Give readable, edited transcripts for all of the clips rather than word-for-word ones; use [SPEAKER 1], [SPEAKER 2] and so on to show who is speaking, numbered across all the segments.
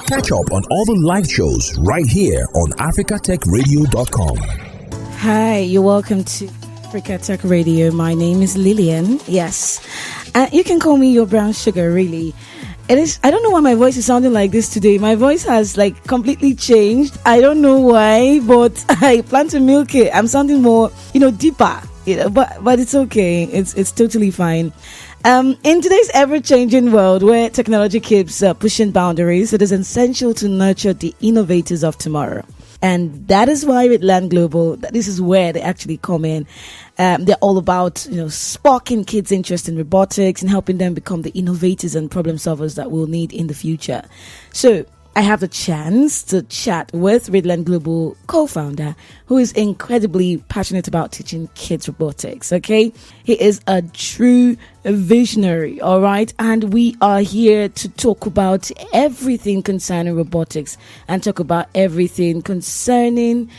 [SPEAKER 1] Catch up on all the live shows right here on africatechradio.com.
[SPEAKER 2] Hi, you're welcome to Africa Tech Radio. My name is Lillian. Yes. You can call me your brown sugar, really. It is. I don't know why my voice is sounding like this today. My voice has completely changed. I don't know why, but I plan to milk it. I'm sounding more, deeper. But it's okay. It's totally fine. In today's ever-changing world where technology keeps pushing boundaries, it is essential to nurture the innovators of tomorrow. And that is why Readland Global, this is where they actually come in. They're all about, sparking kids' interest in robotics and helping them become the innovators and problem solvers that we'll need in the future. So I have the chance to chat with Readland Global co-founder, who is incredibly passionate about teaching kids robotics. Okay, he is a true visionary. All right, and we are here to talk about everything concerning robotics and talk about everything concerning,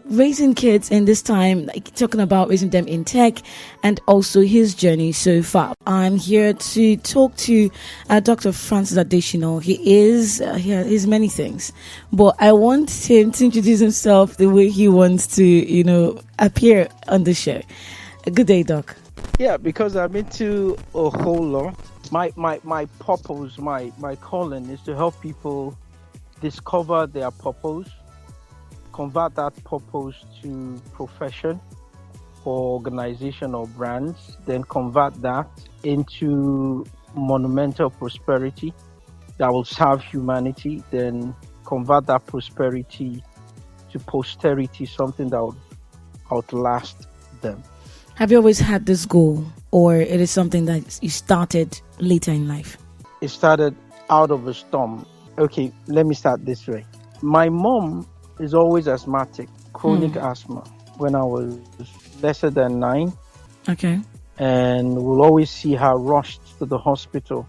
[SPEAKER 2] raising kids in this time, talking about raising them in tech and also his journey so far. I'm here to talk to Dr. Francis Adesina. He is many things, but I want him to introduce himself the way he wants to, appear on the show. Good day, Doc.
[SPEAKER 3] Yeah, because I'm into a whole lot. My purpose, my calling is to help people discover their purpose, convert that purpose to profession or organization or brands, then convert that into monumental prosperity that will serve humanity, then convert that prosperity to posterity, something that will outlast them.
[SPEAKER 2] Have you always had this goal, or it is something that you started later in life?
[SPEAKER 3] It started out of a storm. Okay, let me start this way. My mom is always asthmatic, chronic asthma, when I was lesser than 9.
[SPEAKER 2] Okay.
[SPEAKER 3] And we'll always see her rushed to the hospital.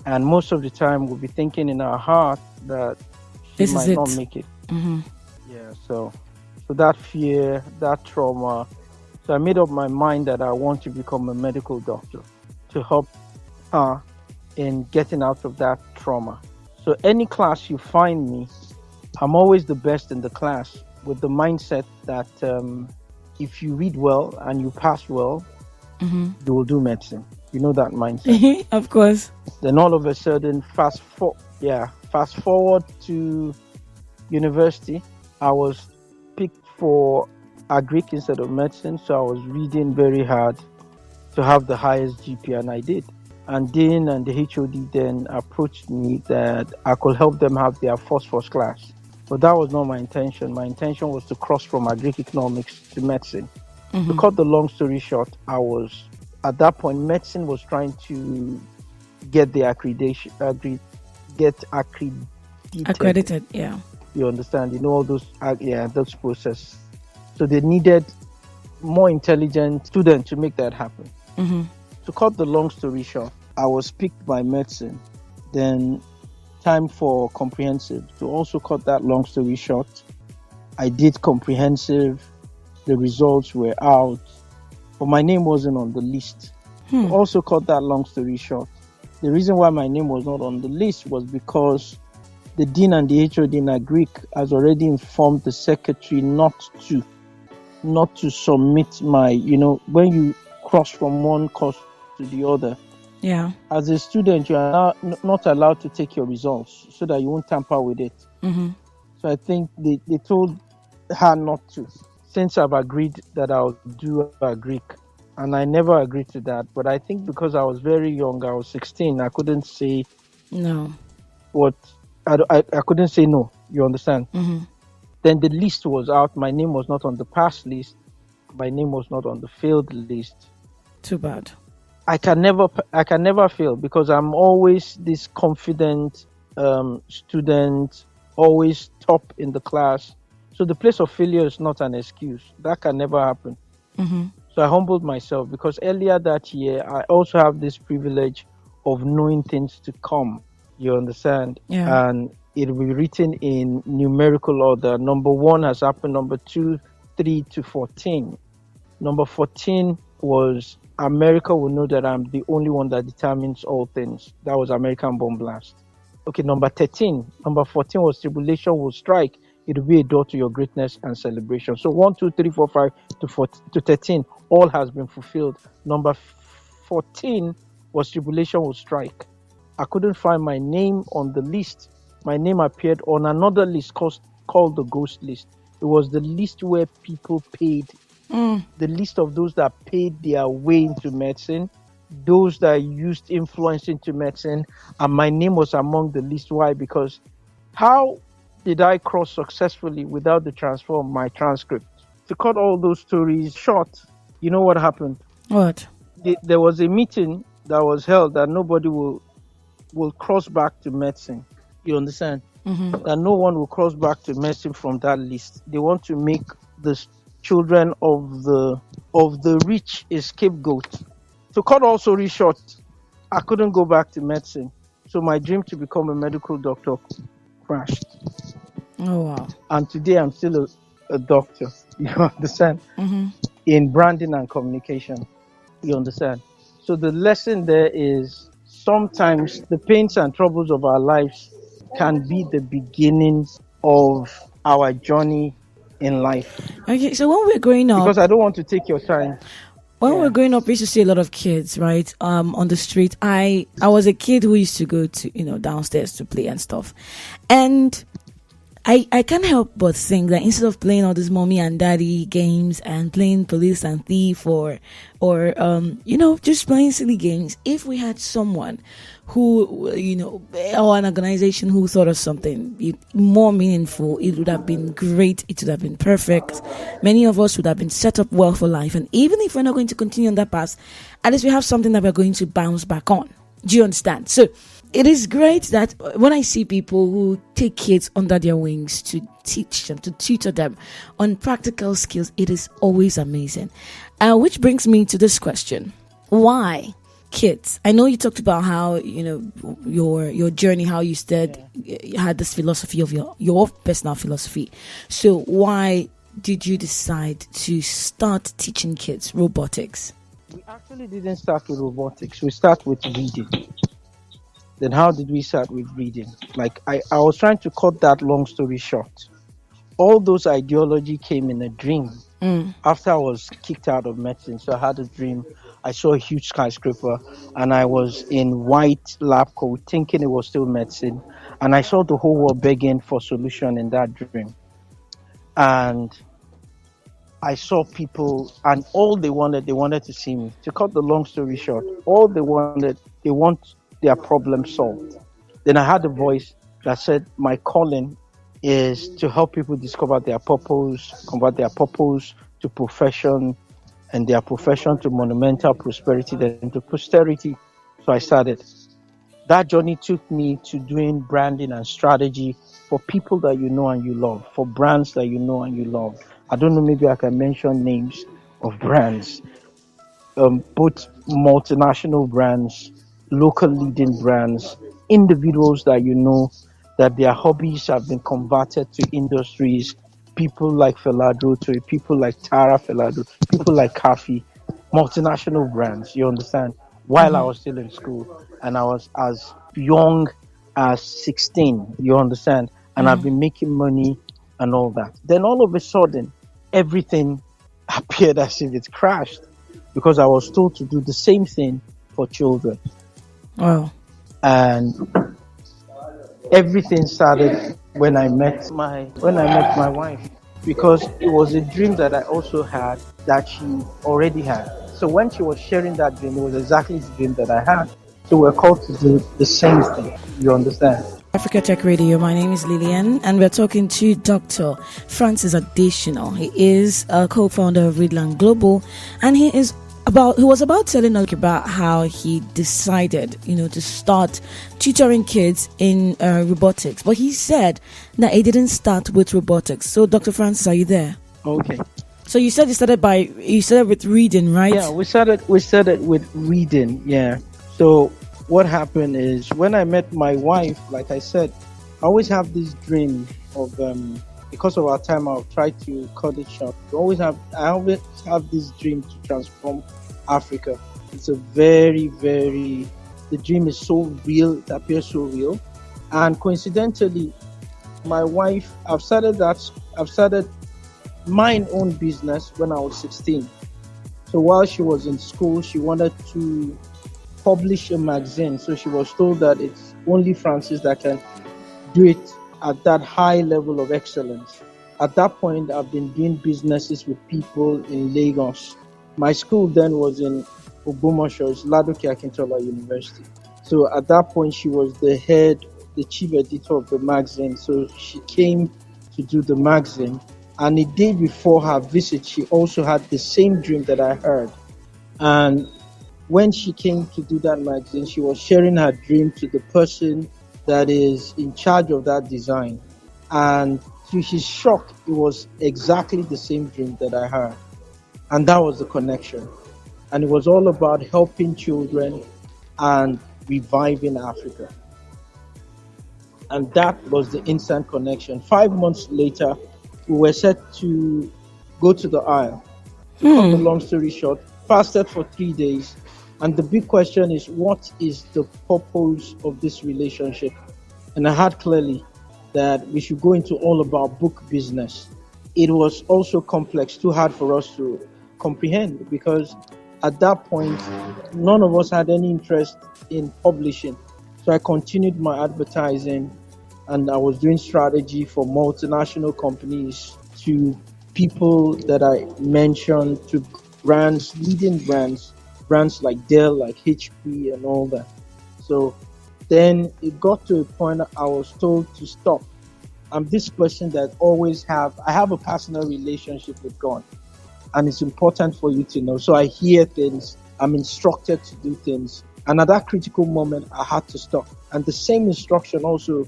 [SPEAKER 3] And most of the time we'll be thinking in our heart that she might not make it.
[SPEAKER 2] Mm-hmm.
[SPEAKER 3] Yeah, so that fear, that trauma. So I made up my mind that I want to become a medical doctor to help her in getting out of that trauma. So any class you find me, I'm always the best in the class with the mindset that if you read well and you pass well, you will do medicine. You know that mindset.
[SPEAKER 2] Of course.
[SPEAKER 3] Then all of a sudden, fast forward to university, I was picked for agric instead of medicine, so I was reading very hard to have the highest GPA, and I did. And Dean and the HOD then approached me that I could help them have their first class. But that was not my intention. My intention was to cross from agric economics to medicine. To cut the long story short, at that point, medicine was trying to get the accredited.
[SPEAKER 2] Accredited, yeah.
[SPEAKER 3] You understand? All those processes. So they needed more intelligent students to make that happen. To cut the long story short, I was picked by medicine. Then time for comprehensive. To also cut that long story short, I did comprehensive. The results were out, but my name wasn't on the list. To also cut that long story short, the reason why my name was not on the list was because the dean and the HOD in agric has already informed the secretary not to submit my, when you cross from one course to the other.
[SPEAKER 2] Yeah.
[SPEAKER 3] As a student, you are not allowed to take your results so that you won't tamper with it. So I think they told her not to. Since I've agreed that I'll do agric, and I never agreed to that. But I think because I was very young, I was 16, I couldn't say
[SPEAKER 2] no.
[SPEAKER 3] I couldn't say no. You understand? Then the list was out. My name was not on the pass list. My name was not on the failed list.
[SPEAKER 2] Too bad.
[SPEAKER 3] I can never fail because I'm always this confident student, always top in the class. So the place of failure is not an excuse. That can never happen. So I humbled myself because earlier that year, I also have this privilege of knowing things to come. You understand?
[SPEAKER 2] Yeah.
[SPEAKER 3] And it will be written in numerical order. Number 1 has happened. Number 2, 3 to 14. Number 14 was America will know that I'm the only one that determines all things. That was American bomb blast. Okay, number 13. Number 14 was tribulation will strike. It will be a door to your greatness and celebration. So 1, 2, 3, 4, 5 to 14, to 13, all has been fulfilled. Number 14 was tribulation will strike. I couldn't find my name on the list. My name appeared on another list called the ghost list. It was the list where people paid, the list of those that paid their way into medicine, those that used influence into medicine, and my name was among the list. Why? Because how did I cross successfully without the transfer of my transcript? To cut all those stories short, you know what happened?
[SPEAKER 2] What?
[SPEAKER 3] There was a meeting that was held that nobody will cross back to medicine. You understand? That no one will cross back to medicine from that list. They want to make the children of the rich a scapegoat. To cut all story short, I couldn't go back to medicine. So my dream to become a medical doctor crashed.
[SPEAKER 2] Oh, wow.
[SPEAKER 3] And today I'm still a doctor. You understand? In branding and communication. You understand? So the lesson there is sometimes the pains and troubles of our lives can be the beginning of our journey in life.
[SPEAKER 2] Okay, so when we're growing up,
[SPEAKER 3] Because I don't want to take your time.
[SPEAKER 2] when we were growing up, we used to see a lot of kids, right? On the street. I was a kid who used to go to, downstairs to play and stuff. And I can't help but think that instead of playing all these mommy and daddy games and playing police and thief or just playing silly games, if we had someone who, or an organization who thought of something more meaningful, it would have been great. It would have been perfect. Many of us would have been set up well for life. And even if we're not going to continue on that path, at least we have something that we're going to bounce back on. Do you understand? So it is great that when I see people who take kids under their wings to teach them, to tutor them on practical skills, it is always amazing. Which brings me to this question. Why kids? I know you talked about how, your journey, how you had this philosophy of your personal philosophy. So why did you decide to start teaching kids robotics?
[SPEAKER 3] We actually didn't start with robotics. We start with reading. Then how did we start with reading? Like I was trying to cut that long story short. All those ideology came in a dream after I was kicked out of medicine. So I had a dream. I saw a huge skyscraper and I was in white lab coat thinking it was still medicine. And I saw the whole world begging for solution in that dream. And I saw people and all they wanted to see me. To cut the long story short, all they want their problem solved. Then I had a voice that said, my calling is to help people discover their purpose, convert their purpose to profession, and their profession to monumental prosperity, then to posterity. So I started. That journey took me to doing branding and strategy for people that you know and you love, for brands that you know and you love. I don't know, maybe I can mention names of brands, both multinational brands, local leading brands, individuals that you know that their hobbies have been converted to industries, people like Felado, to people like Tara Felado, people like Kafi, multinational brands, you understand? While I was still in school and I was as young as 16, you understand? And I've been making money and all that. Then all of a sudden, everything appeared as if it crashed because I was told to do the same thing for children.
[SPEAKER 2] Wow.
[SPEAKER 3] And everything started when I met my wife, because it was a dream that I also had that she already had. So when she was sharing that dream, it was exactly the dream that I had. So we're called to do the same thing. You understand?
[SPEAKER 2] Africa Tech Radio. My name is Lillian, and we're talking to Dr. Francis Adesina. He is a co-founder of Readland Global, and he was about telling us about how he decided, to start tutoring kids in robotics. But he said that he didn't start with robotics. So, Dr. Francis, are you there?
[SPEAKER 3] Okay.
[SPEAKER 2] So you said you started with reading, right?
[SPEAKER 3] Yeah, we started with reading. Yeah. So what happened is when I met my wife, like I said, I always have this dream of because of our time, I'll try to cut it short. I always have this dream to transform Africa. It's a very, very, the dream is so real, it appears so real. And coincidentally, my wife, I've started my own business when I was 16. So while she was in school, she wanted to publish a magazine. So she was told that it's only Francis that can do it at that high level of excellence. At that point, I've been doing businesses with people in Lagos. My school then was in Ogbomoso, it's Ladoke Akintola University. So at that point, she was the chief editor of the magazine. So she came to do the magazine. And a day before her visit, she also had the same dream that I heard. And when she came to do that magazine, she was sharing her dream to the person that is in charge of that design. And to his shock, it was exactly the same dream that I had. And that was the connection. And it was all about helping children and reviving Africa. And that was the instant connection. 5 months later, we were set to go to the Isle. To cut the long story short, fasted for 3 days. And the big question is, what is the purpose of this relationship? And I heard clearly that we should go into all about book business. It was also complex, too hard for us to comprehend, because at that point, none of us had any interest in publishing. So I continued my advertising, and I was doing strategy for multinational companies, to people that I mentioned, to brands, leading brands like Dell, like HP and all that. So then it got to a point I was told to stop. I'm this person that I have a personal relationship with God, and it's important for you to know. So I hear things, I'm instructed to do things. And at that critical moment, I had to stop. And the same instruction also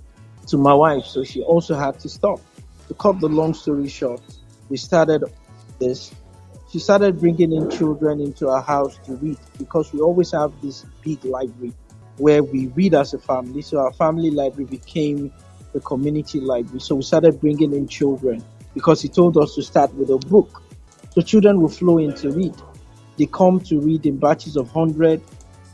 [SPEAKER 3] to my wife. So she also had to stop. To cut the long story short, we started this. She started bringing in children into our house to read, because we always have this big library where we read as a family. So our family library became the community library. So we started bringing in children, because he told us to start with a book. So children will flow in to read. They come to read in batches of 100.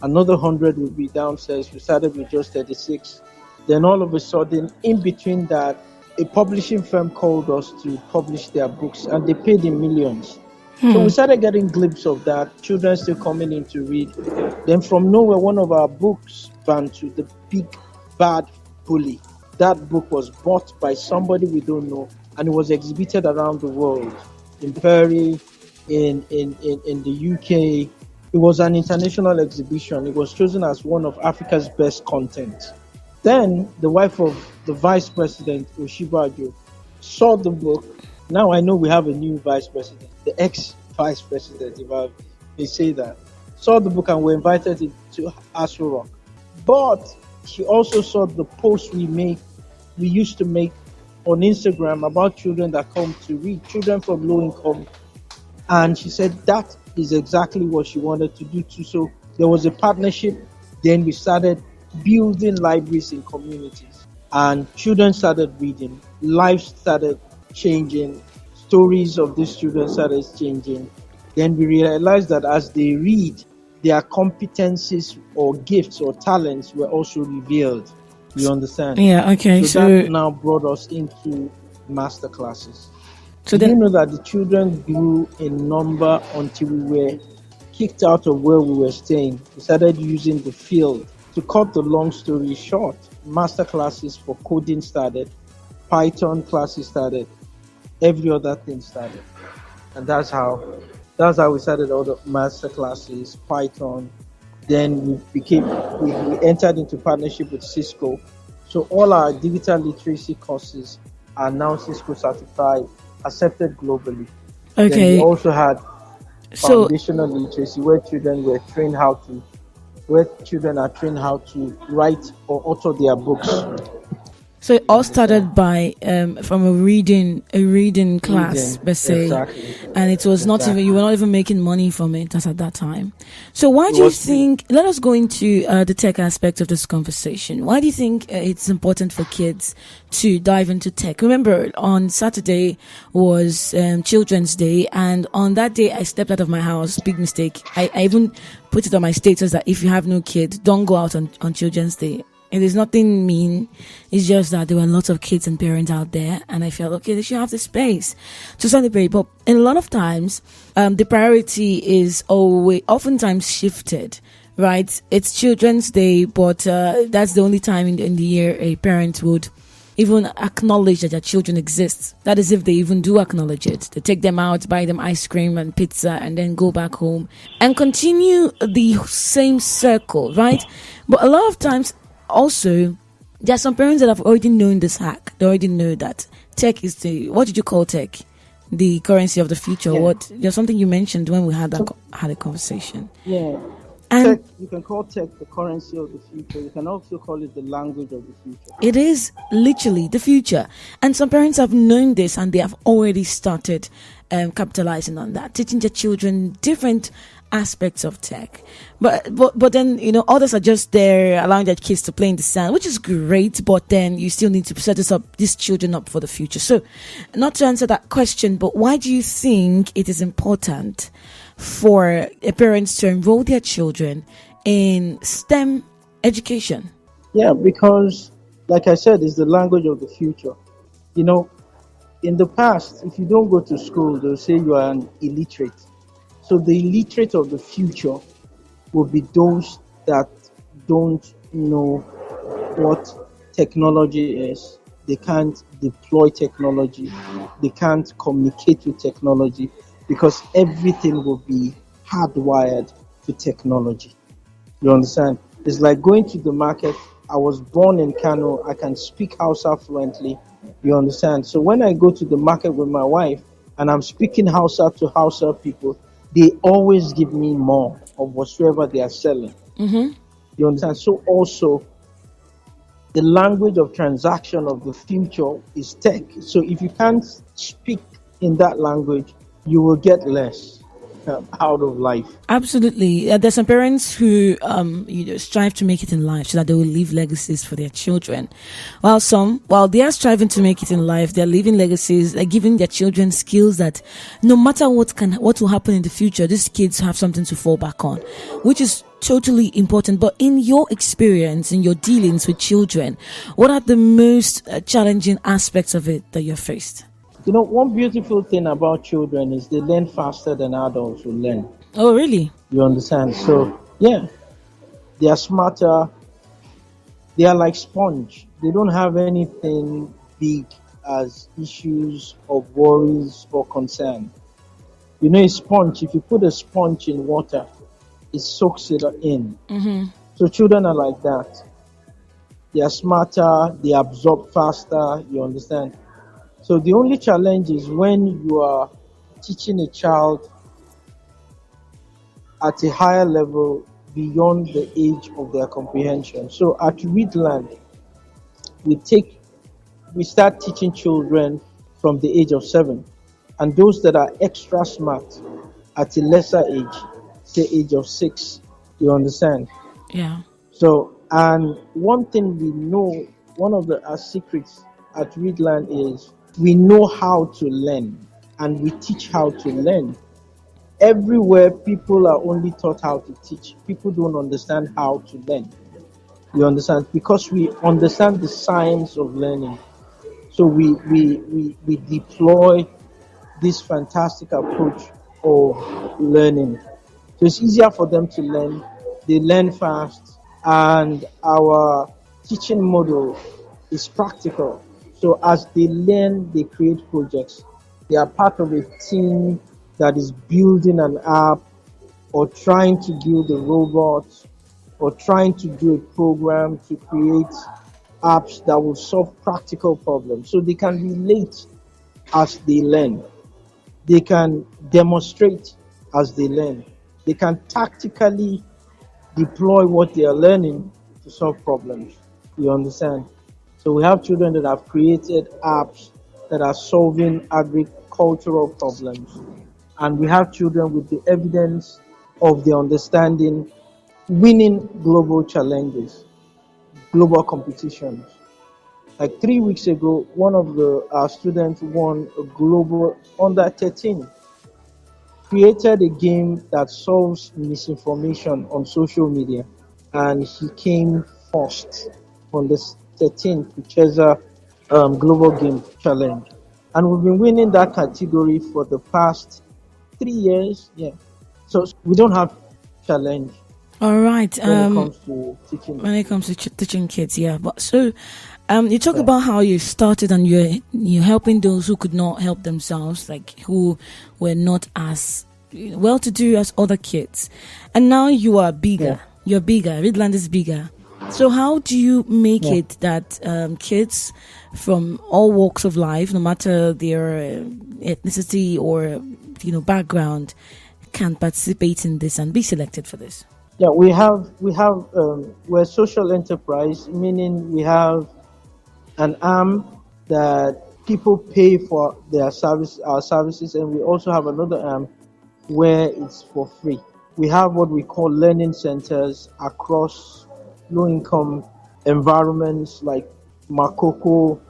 [SPEAKER 3] Another 100 will be downstairs. We started with just 36. Then all of a sudden, in between that, a publishing firm called us to publish their books, and they paid in millions. So we started getting glimpses of that, children still coming in to read. Then from nowhere, one of our books, Bantu, the big bad bully, that book was bought by somebody we don't know, and it was exhibited around the world, in Paris, in the UK. It was an international exhibition. It was chosen as one of Africa's best content. Then the wife of the vice president, Oshibajo, saw the book. Now I know we have a new vice president, the ex-vice president, if I may say that. Saw the book and were invited to Aso Rock. But she also saw the posts we used to make on Instagram about children that come to read, children from low income. And she said that is exactly what she wanted to do too. So there was a partnership. Then we started building libraries in communities, and children started reading. Lives started changing. Stories of these children started changing. Then we realized that as they read, their competencies or gifts or talents were also revealed. You understand?
[SPEAKER 2] Yeah, okay.
[SPEAKER 3] So that now brought us into master classes.
[SPEAKER 2] So
[SPEAKER 3] you know that the children grew in number until we were kicked out of where we were staying. We started using the field. To cut the long story short, master classes for coding started, Python classes started, every other thing started. And that's how we started all the master classes, Python. Then we entered into partnership with Cisco. So all our digital literacy courses are now Cisco certified, accepted globally.
[SPEAKER 2] Okay.
[SPEAKER 3] Then we also had foundational literacy where children are trained how to write or author their books.
[SPEAKER 2] So it all started by from a reading class, per se,
[SPEAKER 3] exactly.
[SPEAKER 2] And it was not even, you were not even making money from it as at that time. So why do you think? Let us go into the tech aspect of this conversation. Why do you think it's important for kids to dive into tech? Remember, on Saturday was Children's Day, and on that day I stepped out of my house. Big mistake. I even put it on my status that if you have no kid, don't go out on Children's Day. It is nothing mean. It's just that there were lots of kids and parents out there, and I felt okay, they should have the space to celebrate. But a lot of times, the priority is always oftentimes shifted. Right? It's Children's Day, but that's the only time in the year a parent would even acknowledge that their children exist. That is if they even do acknowledge it. They take them out, buy them ice cream and pizza, and then go back home and continue the same circle, right? But a lot of times, also, there are some parents that have already known this hack. They already know that tech is what did you call tech? The currency of the future.
[SPEAKER 3] Yeah.
[SPEAKER 2] What? There's something you mentioned when we had a conversation.
[SPEAKER 3] Yeah.
[SPEAKER 2] And
[SPEAKER 3] tech, you can call tech the currency of the future. You can also call it the language of the future.
[SPEAKER 2] it is literally the future. And some parents have known this and they have already started capitalizing on that, teaching their children different aspects of tech. But then, others are just there allowing their kids to play in the sand, which is great, but then you still need to set these children up for the future. So, not to answer that question, but why do you think it is important for parents to enroll their children in STEM education?
[SPEAKER 3] Yeah, because, like I said, it's the language of the future. In the past, if you don't go to school, they'll say you are an illiterate. So the illiterate of the future will be those that don't know what technology is. They can't deploy technology. They can't communicate with technology because everything will be hardwired to technology. You understand? It's like going to the market. I was born in Kano. I can speak Hausa fluently. You understand? So when I go to the market with my wife and I'm speaking Hausa to Hausa people, they always give me more of whatsoever they are selling.
[SPEAKER 2] Mm-hmm.
[SPEAKER 3] You understand? So also, the language of transaction of the future is tech. So if you can't speak in that language, you will get less out of life.
[SPEAKER 2] Absolutely. There's some parents who strive to make it in life so that they will leave legacies for their children. While they are striving to make it in life, they're leaving legacies, they're giving their children skills that no matter what will happen in the future, these kids have something to fall back on, which is totally important. But in your experience, in your dealings with children, what are the most challenging aspects of it that you've faced?
[SPEAKER 3] One beautiful thing about children is they learn faster than adults will learn.
[SPEAKER 2] Oh, really?
[SPEAKER 3] You understand? So, yeah, they are smarter. They are like sponge. They don't have anything big as issues of worries or concern. A sponge, if you put a sponge in water, it soaks it in.
[SPEAKER 2] Mm-hmm.
[SPEAKER 3] So children are like that. They are smarter. They absorb faster. You understand? So the only challenge is when you are teaching a child at a higher level beyond the age of their comprehension. So at Readland, we start teaching children from the age of 7, and those that are extra smart at a lesser age, say age of 6. You understand?
[SPEAKER 2] Yeah.
[SPEAKER 3] So, and one thing we know, one of our secrets at Readland is we know how to learn and we teach how to learn. Everywhere people are only taught how to teach. People don't understand how to learn. You understand? Because we understand the science of learning. So we deploy this fantastic approach of learning. So it's easier for them to learn. They learn fast. And our teaching model is practical. So as they learn, they create projects. They are part of a team that is building an app or trying to build a robot or trying to do a program to create apps that will solve practical problems. So they can relate as they learn. They can demonstrate as they learn. They can tactically deploy what they are learning to solve problems. You understand? So we have children that have created apps that are solving agricultural problems. And we have children with the evidence of their understanding winning global challenges, global competitions. Like 3 weeks ago, one of our students won a global under 13, created a game that solves misinformation on social media, and he came first. on the 13th Chesa Global Game Challenge. And we've been winning that category for the past 3 years. Yeah. So we don't have challenge
[SPEAKER 2] All right.
[SPEAKER 3] when it comes to teaching.
[SPEAKER 2] When it comes to teaching kids, yeah. But so, you talk
[SPEAKER 3] Yeah.
[SPEAKER 2] about how you started and you're helping those who could not help themselves, like who were not as well to do as other kids, and now you are bigger.
[SPEAKER 3] Yeah.
[SPEAKER 2] You're bigger. Readland is bigger. So how do you make
[SPEAKER 3] Yeah.
[SPEAKER 2] it that kids from all walks of life, no matter their ethnicity or background, can participate in this and be selected for this?
[SPEAKER 3] Yeah, we're a social enterprise, meaning we have an arm that people pay for our services, and we also have another arm where it's for free. We have what we call learning centers across low-income environments like Makoko,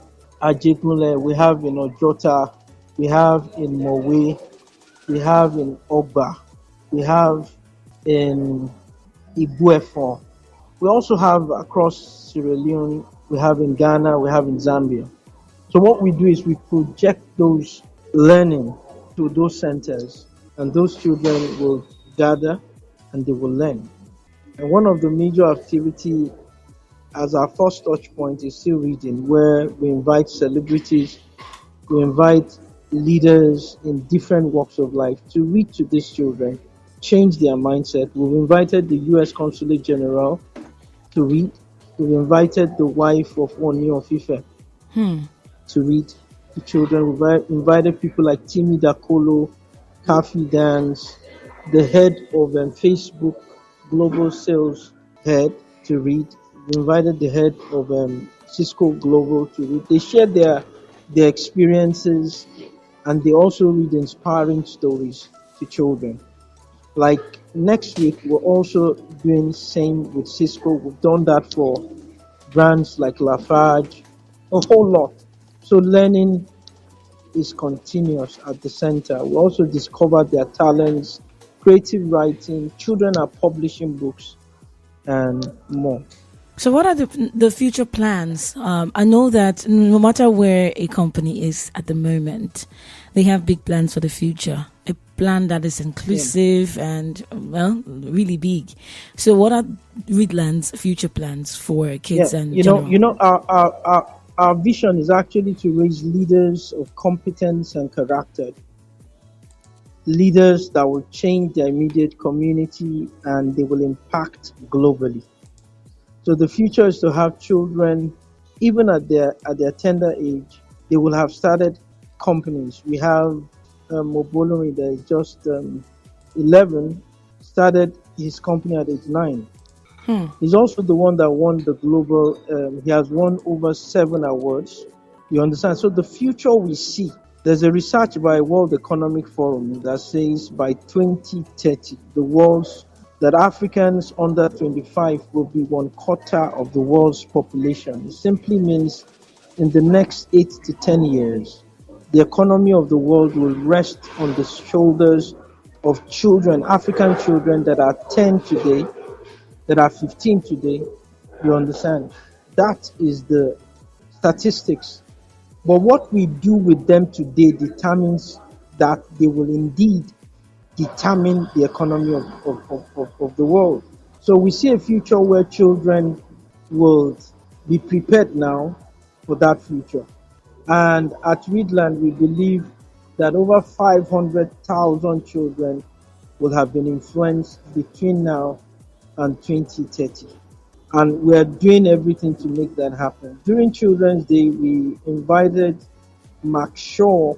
[SPEAKER 3] Ajegunle. We have in Ojota, we have in Mowe, we have in Ogba, we have in Ibuefo. We also have across Sierra Leone, we have in Ghana, we have in Zambia. So what we do is we project those learning to those centers, and those children will gather and they will learn. And one of the major activity as our first touch point is still reading, where we invite celebrities, we invite leaders in different walks of life to read to these children, change their mindset. We've invited the U.S. Consulate General to read. We've invited the wife of Oni of Ife to read to children. We've invited people like Timmy Dakolo, Kafi Dance, the head of Facebook Global Sales Head to read. We invited the head of Cisco Global to read. They share their experiences, and they also read inspiring stories to children. Like next week, we're also doing same with Cisco. We've done that for brands like Lafarge, a whole lot. So learning is continuous at the center. We also discovered their talents, creative writing, children are publishing books, and more.
[SPEAKER 2] So what are the future plans? I know that no matter where a company is at the moment, they have big plans for the future. A plan that is inclusive and, well, really big. So what are Readland's future plans for kids and
[SPEAKER 3] our vision is actually to raise leaders of competence and character. Leaders that will change their immediate community and they will impact globally. So the future is to have children, even at their tender age, they will have started companies. We have Mobolumi that is just 11, started his company at age 9. He's also the one that won the global, he has won over 7 awards. You understand? So the future we see, there's a research by World Economic Forum that says by 2030, that Africans under 25 will be 1/4 of the world's population. It simply means in the next 8 to 10 years, the economy of the world will rest on the shoulders of children, African children that are 10 today, that are 15 today. You understand? That is the statistics. But what we do with them today determines that they will indeed determine the economy of the world. So we see a future where children will be prepared now for that future. And at Readland, we believe that over 500,000 children will have been influenced between now and 2030. And we're doing everything to make that happen. During Children's Day, we invited Mark Shaw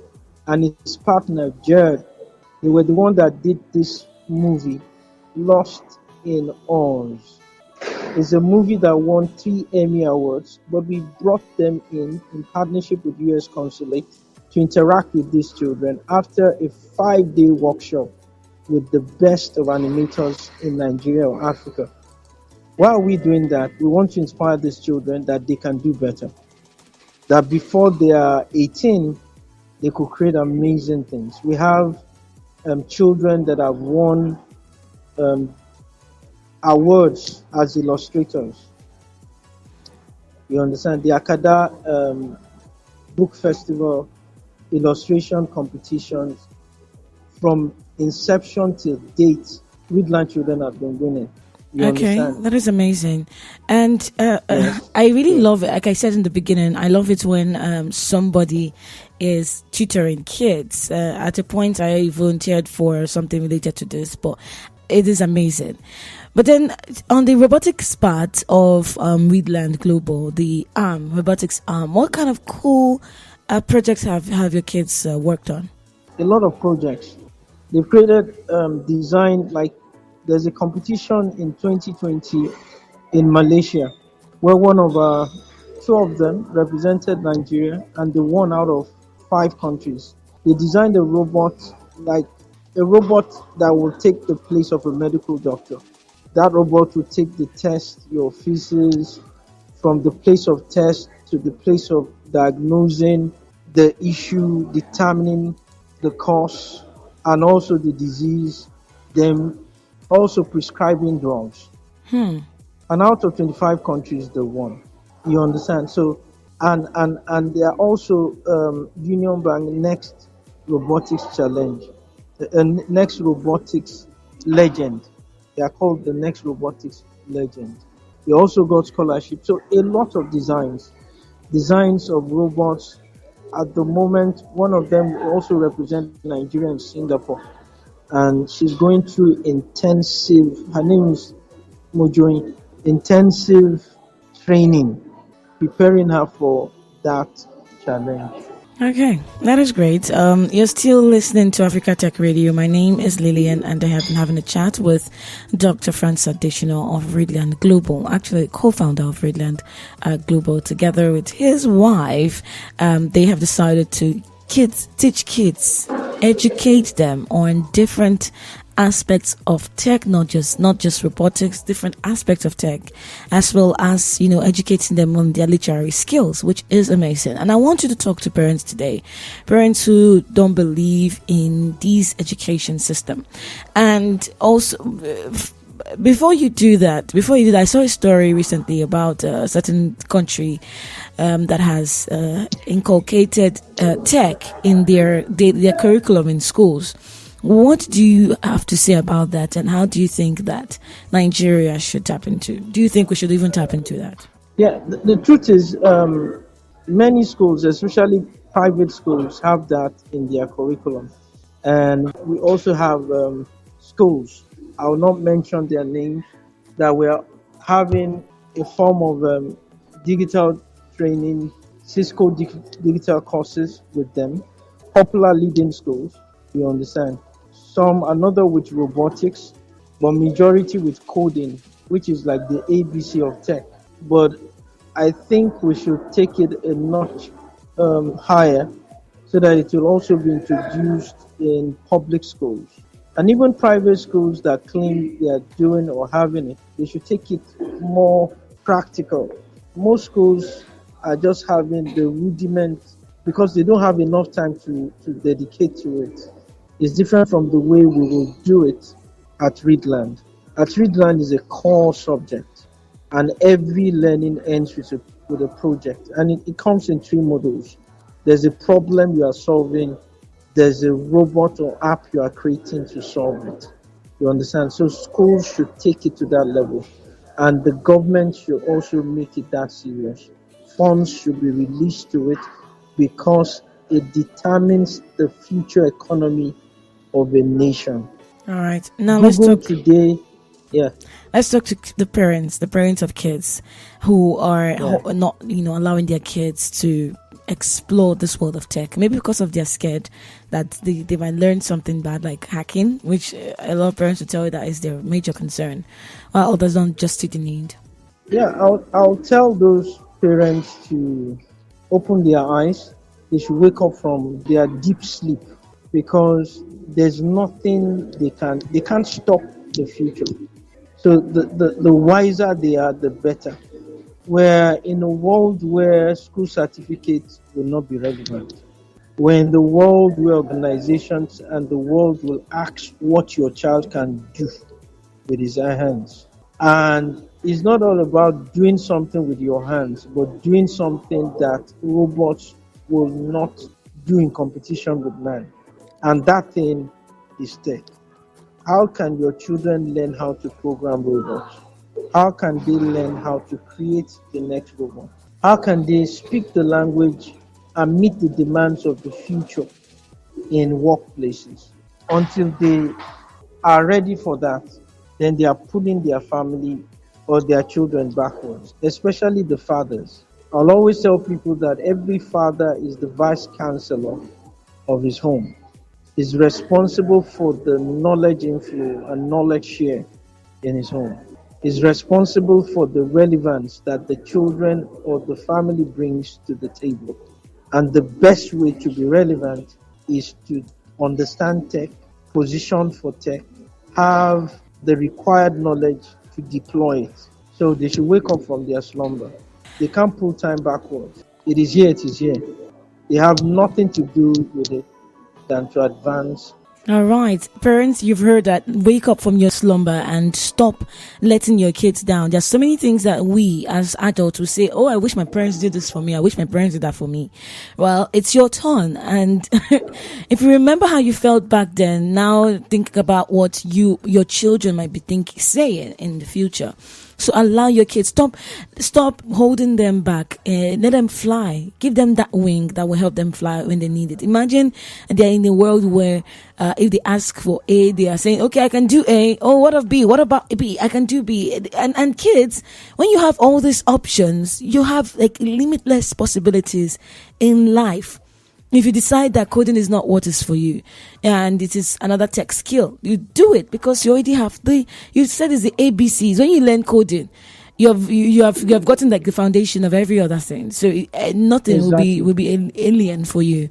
[SPEAKER 3] and his partner, Jared. They were the one that did this movie, Lost in Oz. It's a movie that won 3 Emmy Awards, but we brought them in partnership with US Consulate to interact with these children after a 5-day workshop with the best of animators in Nigeria or Africa. Why are we doing that? We want to inspire these children that they can do better. That before they are 18, they could create amazing things. We have children that have won awards as illustrators. You understand? The Akada Book Festival, illustration competitions, from inception till date, Readland children have been winning. You
[SPEAKER 2] Okay,
[SPEAKER 3] understand?
[SPEAKER 2] that is amazing, and
[SPEAKER 3] Yes.
[SPEAKER 2] I really
[SPEAKER 3] So
[SPEAKER 2] love it. Like I said in the beginning, I love it when somebody is tutoring kids. At a point, I volunteered for something related to this, but it is amazing. But then on the robotics part of Readland Global, the robotics arm, what kind of cool projects have your kids worked on?
[SPEAKER 3] a lot of projects. They've created design, like there's a competition in 2020 in Malaysia where two of them represented Nigeria and they won out of 5 countries. They designed a robot, like a robot that will take the place of a medical doctor. That robot will take the test, your feces, from the place of test to the place of diagnosing the issue, determining the cause, and also the disease, then also prescribing drugs. And out of 25 countries, they won. You understand? So, and they are also Union Bank Next Robotics Challenge, Next Robotics Legend. They are called the Next Robotics Legend. They also got scholarship. So a lot of designs of robots. At the moment, one of them also represents Nigeria and Singapore, and she's going through intensive. Her name is Mojoin. Intensive training, preparing her for that challenge.
[SPEAKER 2] Okay, that is great. You're still listening to Africa Tech Radio. My name is Lillian, and I have been having a chat with Dr. Francis Adesina of Readland Global, actually co-founder of Readland Global, together with his wife. They have decided to teach kids, educate them on different aspects of tech, not just robotics, different aspects of tech, as well as educating them on their literary skills, which is amazing. And I want you to talk to parents today, parents who don't believe in this education system. And also, before you do that, I saw a story recently about a certain country that has inculcated tech in their curriculum in schools. What do you have to say about that, and how do you think that Nigeria should tap into? Do you think we should even tap into that?
[SPEAKER 3] Yeah, the truth is, many schools, especially private schools, have that in their curriculum. And we also have schools, I will not mention their names, that we are having a form of digital training, Cisco digital courses with them, popular leading schools, you understand. Some another with robotics, but majority with coding, which is like the ABC of tech. But I think we should take it a notch higher so that it will also be introduced in public schools. And even private schools that claim they are doing or having it, they should take it more practical. Most schools are just having the rudiment because they don't have enough time to dedicate to it. It's different from the way we will do it at Readland. At Readland is a core subject, and every learning ends with a project. And it comes in 3 modules. There's a problem you are solving, there's a robot or app you are creating to solve it. You understand? So schools should take it to that level, and the government should also make it that serious. Funds should be released to it because it determines the future economy of a nation.
[SPEAKER 2] All right. Now
[SPEAKER 3] Google today, yeah.
[SPEAKER 2] Let's talk to the parents of kids who are not, allowing their kids to explore this world of tech. Maybe because of they're scared that they might learn something bad like hacking, which a lot of parents will tell you that is their major concern. While others don't just see the need.
[SPEAKER 3] Yeah, I'll tell those parents to open their eyes. They should wake up from their deep sleep because there's nothing they can't stop the future. So the wiser they are, the better. We're in a world where school certificates will not be relevant. We're in the world where organizations and the world will ask what your child can do with his hands. And It's not all about doing something with your hands, but doing something that robots will not do in competition with man. And that thing is tech. How can your children learn how to program robots? How can they learn how to create the next robot? How can they speak the language and meet the demands of the future in workplaces? Until they are ready for that, then they are pulling their family or their children backwards, especially the fathers. I'll always tell people that every father is the vice chancellor of his home, is responsible for the knowledge inflow and knowledge share in his home, is responsible for the relevance that the children or the family brings to the table. And the best way to be relevant is to understand tech, position for tech, have the required knowledge to deploy it. So they should wake up from their slumber. They can't pull time backwards. It is here, it is here. They have nothing to do with it than to advance.
[SPEAKER 2] All right, parents, you've heard that. Wake up from your slumber and stop letting your kids down. There's so many things that we as adults will say, oh, I wish my parents did this for me. I wish my parents did that for me. Well, it's your turn. And if you remember how you felt back then, now think about what your children might be saying in the future. So allow your kids, stop holding them back. Let them fly. Give them that wing that will help them fly when they need it. Imagine they're in a world where if they ask for A, they are saying, okay, I can do A. Oh, what of B? What about B? I can do B. And kids, when you have all these options, you have like limitless possibilities in life. If you decide that coding is not what is for you and it is another tech skill, you do it because you already have you said it's the ABCs. When you learn coding, you have gotten like the foundation of every other thing. So nothing
[SPEAKER 3] Exactly.
[SPEAKER 2] will be alien for you.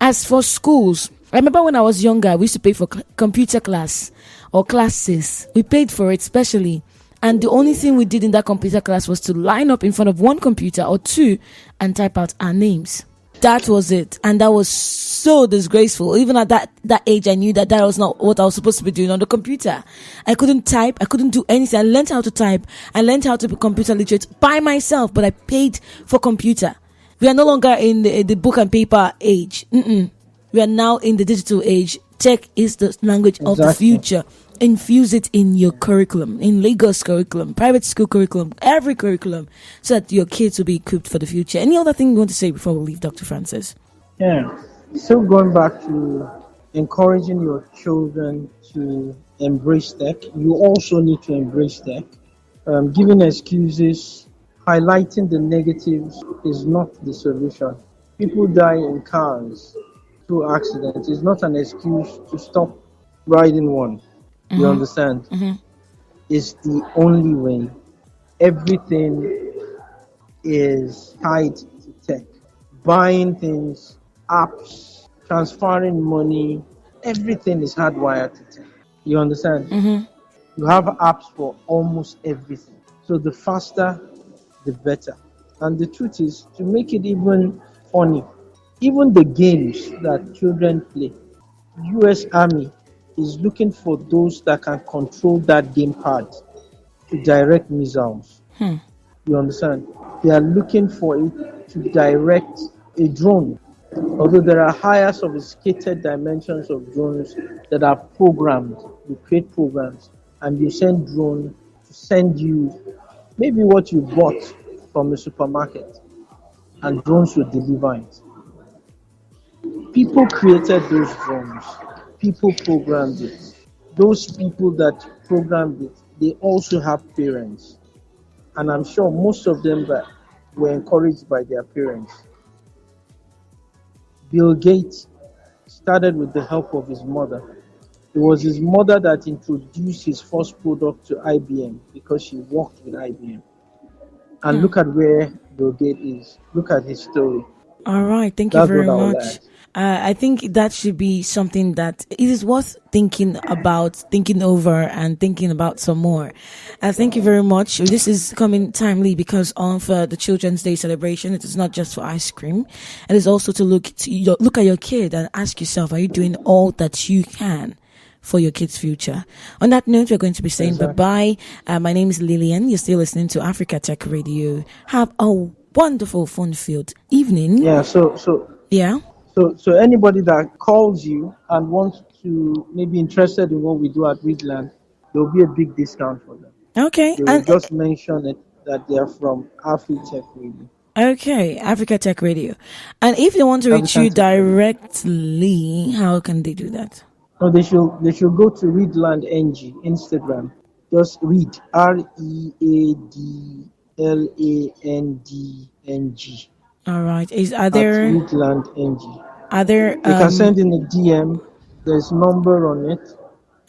[SPEAKER 2] As for schools, I remember when I was younger, we used to pay for computer class or classes. We paid for it specially. And the only thing we did in that computer class was to line up in front of one computer or two and type out our names. That was it. And that was so disgraceful. Even at that age, I knew that was not what I was supposed to be doing on the computer. I couldn't type. I couldn't do anything. I learned how to type. I learned how to be computer literate by myself, but I paid for computer. We are no longer in the book and paper age. We are now in the digital age. Tech is the language of the future. Infuse it in your curriculum, in Lagos curriculum, private school curriculum, every curriculum, so that your kids will be equipped for the future. Any other thing you want to say before we leave, Dr. Francis?
[SPEAKER 3] Yeah. Still going back to encouraging your children to embrace tech, you also need to embrace tech. Giving excuses, highlighting the negatives is not the solution. People die in cars through accidents. It's not an excuse to stop riding one. You understand? It's the only way. Everything is tied to tech. Buying things, apps, transferring money, everything is hardwired to tech. You understand? You have apps for almost everything. So the faster, the better. And the truth is, to make it even funny, even the games that children play, US Army is looking for those that can control that gamepad to direct missiles. You understand? They are looking for it to direct a drone. Although there are higher sophisticated dimensions of drones that are programmed. You create programs and you send drone to send you maybe what you bought from a supermarket, and drones will deliver it. People created those drones. People programmed it. Those people that programmed it, they also have parents. And I'm sure most of them were encouraged by their parents. Bill Gates started with the help of his mother. It was his mother that introduced his first product to IBM because she worked with IBM. And look at where Bill Gates is. Look at his story.
[SPEAKER 2] All right. Thank you very much. I think that should be something that it is worth thinking about, thinking over, and thinking about some more. Thank you very much. This is coming timely because of the Children's Day celebration. It is not just for ice cream. It is also to look at your kid and ask yourself, are you doing all that you can for your kids' future. On that note, we're going to be saying bye-bye. My name is Lillian. You're still listening to Africa Tech Radio. Have a wonderful, fun-filled evening.
[SPEAKER 3] Yeah,
[SPEAKER 2] Yeah.
[SPEAKER 3] So anybody that calls you and wants to maybe interested in what we do at Readland, there will be a big discount for them.
[SPEAKER 2] Okay.
[SPEAKER 3] They will just mention it that they are from Africa Tech Radio.
[SPEAKER 2] Okay, Africa Tech Radio. And if they want to reach you directly, how can they do that?
[SPEAKER 3] No, they should go to Readland NG Instagram. Just read READLANDNG.
[SPEAKER 2] All right. Are there
[SPEAKER 3] Readland NG?
[SPEAKER 2] Are there?
[SPEAKER 3] You can send in a DM. There's number on it.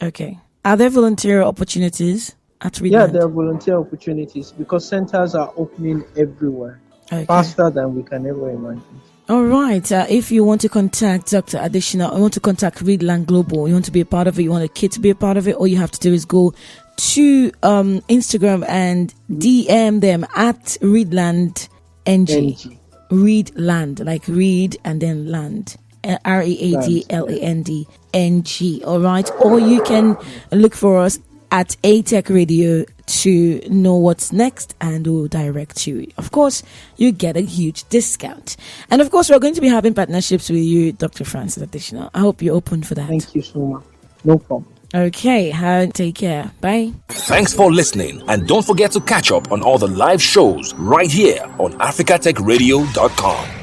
[SPEAKER 2] Okay. Are there volunteer opportunities at Readland?
[SPEAKER 3] Yeah, there are volunteer opportunities because centers are opening everywhere, faster than we can ever imagine.
[SPEAKER 2] All right. If you want to contact Dr. Adesina, or you want to contact Readland Global, you want to be a part of it, you want a kid to be a part of it, all you have to do is go to Instagram and DM them at Readland NG. Readland, like read and then land. READLAND NG. All right. Or you can look for us at A-Tech Radio to know what's next, and we'll direct you. Of course, you get a huge discount. And of course, we're going to be having partnerships with you, Dr. Francis Adesina. I hope you're open for that.
[SPEAKER 3] Thank you so much. No problem.
[SPEAKER 2] Okay, take care. Bye.
[SPEAKER 1] Thanks for listening, and don't forget to catch up on all the live shows right here on africatechradio.com.